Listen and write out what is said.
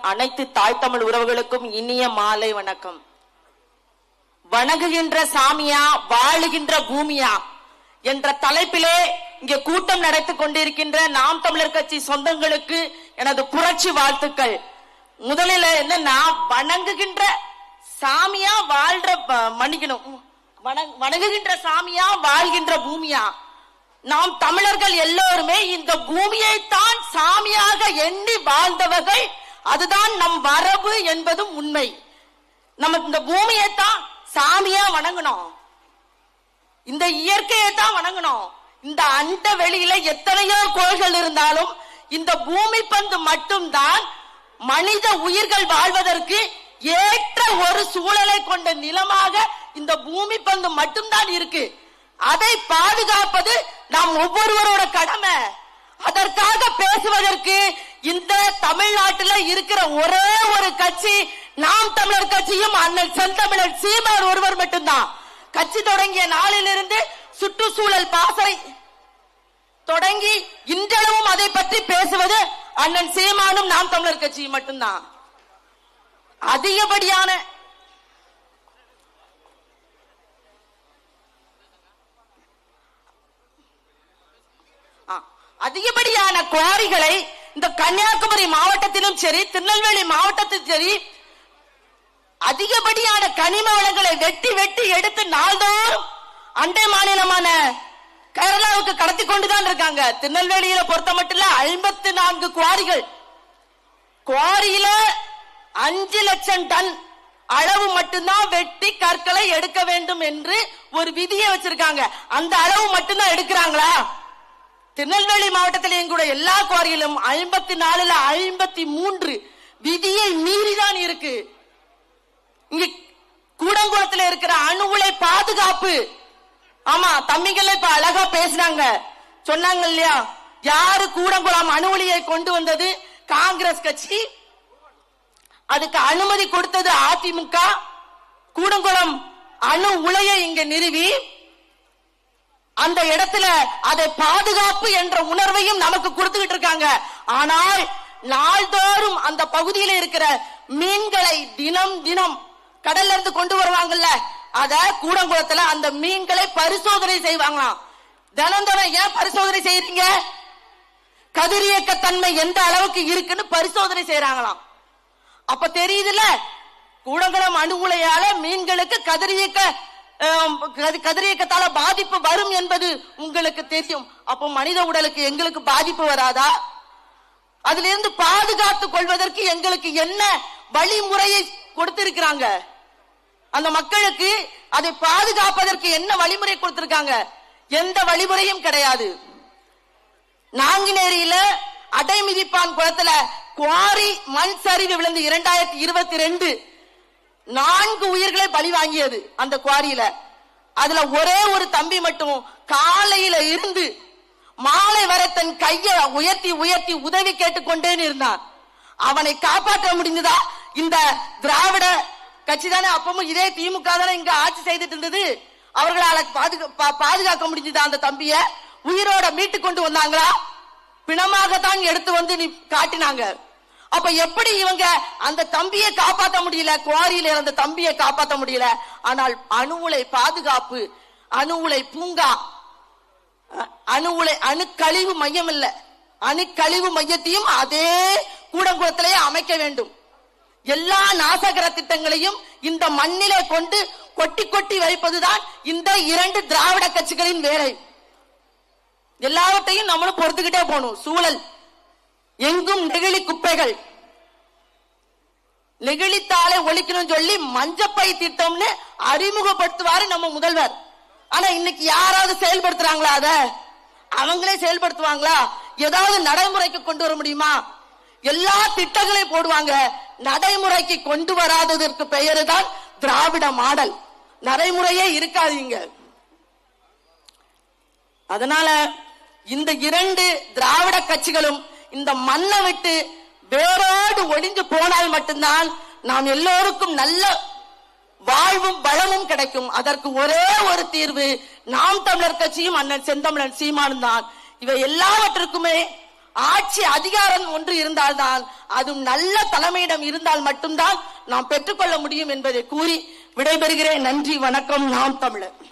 அனைத்து தாய் தமிழ் உறவுகளுக்கும் இனிய மாலை வணக்கம். வணங்குகின்ற சாமியா வாழுகின்ற பூமியா என்ற தலைப்பிலே இங்கே கூட்டம் நடத்திக் கொண்டிருக்கின்ற நாம் தமிழர் கட்சி சொந்தங்களுக்கு எனது புரட்சி வாழ்த்துக்கள். முதலில் என்னன்னா, வணங்குகின்ற சாமியா வாழ்ற மன்னிக்கணும், வணங்குகின்ற சாமியா வாழ்கின்ற பூமியா? நாம் தமிழர்கள் எல்லோருமே இந்த பூமியை தான் சாமியாக எண்ணி வாழ்ந்தவர்கள். அதுதான் நம் மரபு என்பதும் உண்மை. நம்ம இந்த பூமியை தான் சாமியா வணங்கணும், இந்த இயற்கையை தான் வணங்கணும். இந்த அண்ட வெளியில எத்தனையோ கோள்கள் இருந்தாலும் இந்த பூமி பந்து மட்டும்தான் மனித உயிர்கள் வாழ்வதற்கு ஏற்ற ஒரு சூழலை கொண்ட நிலமாக இந்த பூமி பந்து மட்டும்தான் இருக்கு. அதை பாதுகாப்பது நாம் ஒவ்வொருவரோட கடமை. அதற்காக பேசுவதற்கு இந்த தமிழ்நாட்டில் இருக்கிற ஒரே ஒரு கட்சி நாம் தமிழர் கட்சியும் அண்ணன் செந்தமிழர் சீமான் ஒருவர் மட்டும்தான். கட்சி தொடங்கிய நாளிலிருந்து சுற்றுச்சூழல் பாசறை தொடங்கி இன்றளவும் அதை பற்றி பேசுவது அண்ணன் சீமானும் நாம் தமிழர் கட்சியும் மட்டும்தான். அதிகப்படியான குவாரிகளை இந்த கன்னியாகுமரி மாவட்டத்திலும் சரி, திருநெல்வேலி மாவட்டத்திலும் சரி, அதிகப்படியான கனிம வளங்களை வெட்டி வெட்டி எடுத்து நாள்தோறும் அண்டை மாநிலமான கேரளாவுக்கு கடத்தி கொண்டுதான் இருக்காங்க. திருநெல்வேலியில பொறுத்த மட்டும் 54 குவாரிகள், குவாரியில 5 லட்சம் டன் அளவு மட்டும்தான் வெட்டி கற்களை எடுக்க வேண்டும் என்று ஒரு விதியை வச்சிருக்காங்க. அந்த அளவு மட்டும்தான் எடுக்கிறாங்களா? திருநெல்வேலி மாவட்டத்தில் எங்களுடைய எல்லா குவாரியிலும் 54ல 53 விதியை மீறிதான் இருக்கு. இங்க கூடங்குளத்தில் இருக்கிற அணு உலை பாதுகாப்பு, ஆமா தம்பிகள் இப்ப அழகா பேசினாங்க, சொன்னாங்க இல்லையா, யாரு கூடங்குளம் அணு உலையை கொண்டு வந்தது? காங்கிரஸ் கட்சி. அதுக்கு அனுமதி கொடுத்தது அதிமுக. கூடங்குளம் அணு உலையை இங்க நிறுவி அந்த இடத்துல அதை பாதுகாப்பு என்ற உணர்வையும் நமக்கு கொடுத்துக்கிட்டு இருக்காங்க. ஆனால் நாள்தோறும் அந்த பகுதியில் இருக்கிற மீன்களை தினம் தினம் கடல்ல இருந்து கொண்டு வருவாங்கல்ல, அத கூடங்குளத்துல அந்த மீன்களை பரிசோதனை செய்வாங்களாம். தினம் தினம் ஏன் பரிசோதனை செய்யறீங்க? கதிரியக்க தன்மை எந்த அளவுக்கு இருக்குன்னு பரிசோதனை செய்யறாங்களாம். அப்ப தெரியுதுல, கூடங்குளம் அணு உலையால மீன்களுக்கு கதிரியக்கத்தால பாதிப்பு வரும் என்பது உங்களுக்கு தெரியும். அப்போ மனித உடலுக்கு எங்களுக்கு பாதிப்பு வராதா? அதுல இருந்து பாதுகாத்துக் கொள்வதற்கு எங்களுக்கு என்ன வழிமுறையை கொடுத்திருக்கிறாங்க? அந்த மக்களுக்கு அதை பாதுகாப்பதற்கு என்ன வழிமுறை கொடுத்திருக்காங்க? எந்த வழிமுறையும் கிடையாது. நாங்குநேரியில அடைமிதிப்பான் குளத்துல குவாரி மண் சரிவு விழுந்து 2022 4 உயிர்களை பலி வாங்கியது அந்த குவாரியில. அதுல ஒரே ஒரு தம்பி மட்டும் காலையில இருந்து மாலை வரை தன் கையை உயர்த்தி உயர்த்தி உதவி கேட்டுக்கொண்டே இருந்தான். அவனை காப்பாற்ற முடிந்ததா? இந்த திராவிட கட்சி தானே, அப்பவும் இதே திமுக தானே இங்க ஆட்சி செய்துட்டு இருந்தது. அவர்களால பாதுகாக்க முடிஞ்சதா? அந்த தம்பிய உயிரோட மீட்டு கொண்டு வந்தாங்களா? பிணமாகத்தான் எடுத்து வந்து நீ காட்டினாங்க. அப்ப எப்படி இவங்க அந்த தம்பியை காப்பாற்ற முடியல? குவாரியில இருந்த தம்பியை காப்பாற்ற முடியல. ஆனால் அணு உலை பாதுகாப்பு, அணு உலை பூங்கா, அணு கழிவு மையம் இல்ல, அணு கழிவு மையத்தையும் அதே கூடங்குளத்திலேயே அமைக்க வேண்டும். எல்லா நாசகர திட்டங்களையும் இந்த மண்ணிலே கொண்டு கொட்டி கொட்டி வைப்பதுதான் இந்த 2 திராவிட கட்சிகளின் வேலை. எல்லாவற்றையும் நம்மளும் பொறுத்துக்கிட்டே போகணும். சூழல் எங்கும் நெகிழி குப்பைகள், நெகிழித்தாளை ஒழிக்கணும் சொல்லி மஞ்சப்பை திட்டம்னு அறிமுகப்படுத்துவாரு நம்ம முதல்வர். ஆனா இன்னைக்கு யாராவது செயல்படுத்துறாங்களா? அத அவங்களே செயல்படுத்துவாங்களா? ஏதாவது நடைமுறைக்கு கொண்டு வர முடியுமா? எல்லா திட்டங்களையும் போடுவாங்க, நடைமுறைக்கு கொண்டு வராததற்கு பெயரு தான் திராவிட மாடல். நடைமுறையே இருக்காதீங்க. அதனால இந்த 2 திராவிட கட்சிகளும் இந்த மண்ணை விட்டு வேரோடு ஒளிந்து போனால் மட்டும்தான் நாம் எல்லோருக்கும் நல்ல வாழ்வும் வளமும் கிடைக்கும். அதற்கு ஒரே ஒரு தீர்வு நாம் தமிழர் கட்சியும் அண்ணன் செந்தமிழன் சீமானும் தான். இவை எல்லாவற்றுக்குமே ஆட்சி அதிகாரம் ஒன்று இருந்தால்தான், அதுவும் நல்ல தலைமையிடம் இருந்தால் மட்டும்தான் நாம் பெற்றுக்கொள்ள முடியும் என்பதை கூறி விடைபெறுகிறேன். நன்றி, வணக்கம். நாம் தமிழர்.